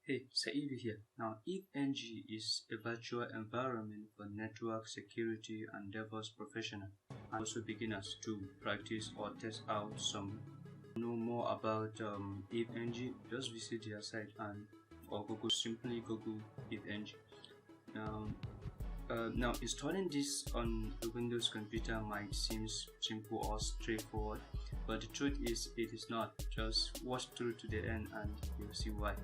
Hey, Saidu here. Now, eveng is a virtual environment for network security and DevOps professionals and also beginners to practice or test out some. To know more about eveng, just visit their site and or Google, simply Google eveng. Now, now installing this on a Windows computer might seem simple or straightforward, but the truth is it is not. Just watch through to the end and you'll see why.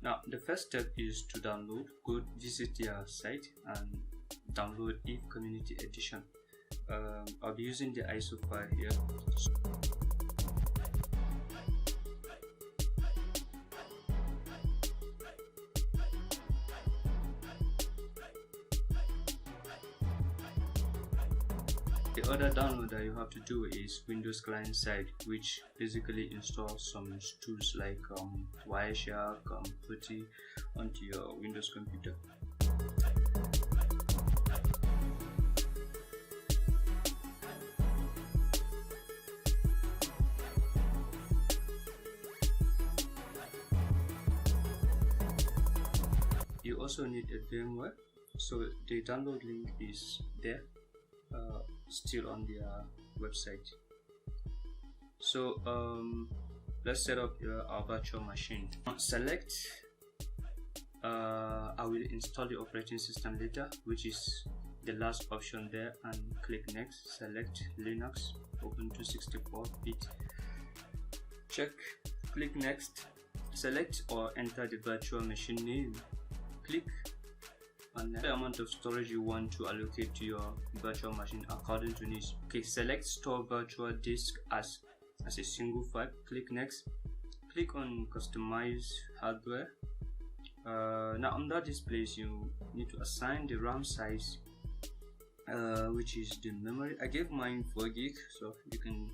Now the first step is to download. Visit their site and download Eve Community Edition. I'll be using the ISO file here. The other download that you have to do is Windows client side, which basically installs some tools like Wireshark, PuTTY onto your Windows computer. You also need a firmware, so the download link is there. Still on their website. So let's set up our virtual machine. Select I will install the operating system later, which is the last option there, and click next. Select Linux, Ubuntu 64-bit. Check, click next. Select or enter the virtual machine name. Click on the amount of storage you want to allocate to your virtual machine according to needs. Okay, select store virtual disk as a single file. Click next. Click on customize hardware. Now under this place you need to assign the RAM size, which is the memory. I gave mine 4 gig, so you can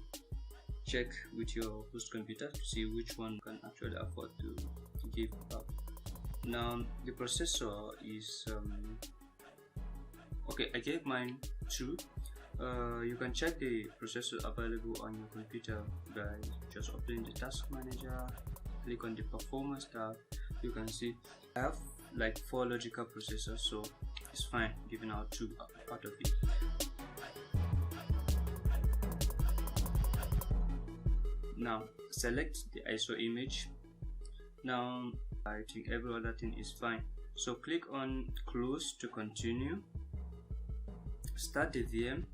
check with your host computer to see which one you can actually afford to give up. Now the processor is okay, I gave mine 2. You can check the processor available on your computer by just opening the task manager, click on the performance tab. You can see I have like 4 logical processors, so it's fine giving out 2 out of it. Now select the ISO image. Now I think every other thing is fine, so click on close to continue. Start the VM,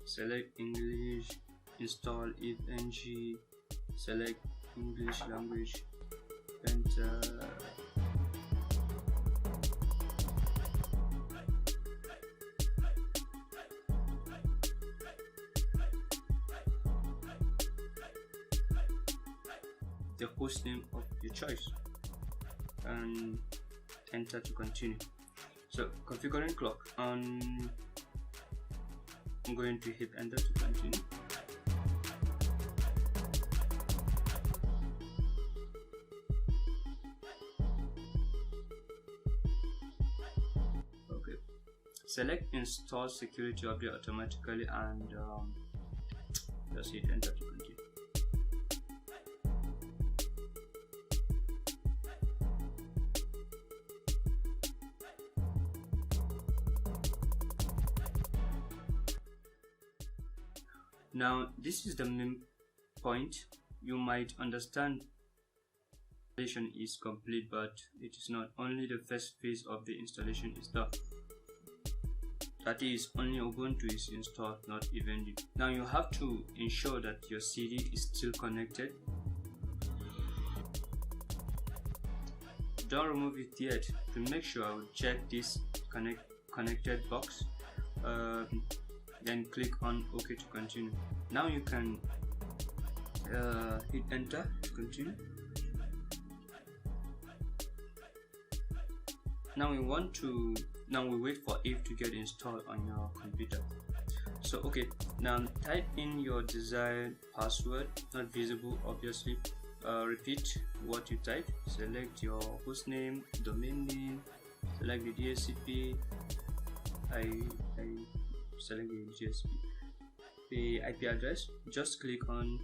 select English, install eveng, select English language, enter. The host name of your choice and enter to continue. So configuring clock, I'm going to hit enter to continue. Okay, select install security update automatically and just hit enter to continue. Now this is the main point. You might understand installation is complete, but it is not. Only the first phase of the installation is done. That is, only Ubuntu is installed, not eveng. Now you have to ensure that your CD is still connected. Don't remove it yet. To make sure, I will check this connected box. Then click on OK to continue. Now you can hit enter to continue. Now we wait for Eve to get installed on your computer. So okay, now type in your desired password, not visible obviously. Repeat what you type. Select your host name, domain name, select the DHCP. I select the DHCP. The IP address. Just click on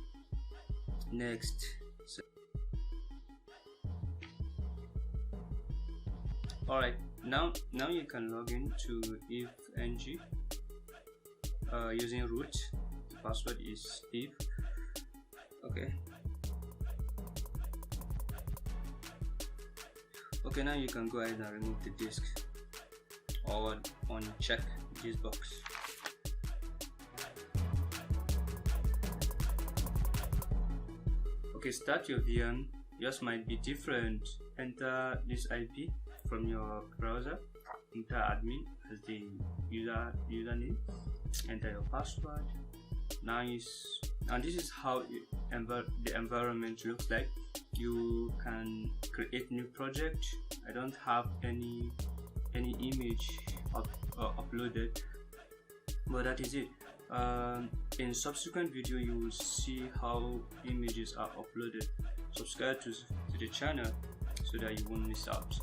next. Alright, now you can log in to eveng using root. The password is eve. Okay, now you can go ahead and remove the disk or uncheck this box. Okay, start your VM. Yours might be different. Enter this IP from your browser. Enter admin as the username. Enter your password. Nice. And this is how the environment looks like. You can create new project. I don't have any image uploaded, but that is it. In subsequent video you will see how images are uploaded. Subscribe to the channel so that you won't miss out.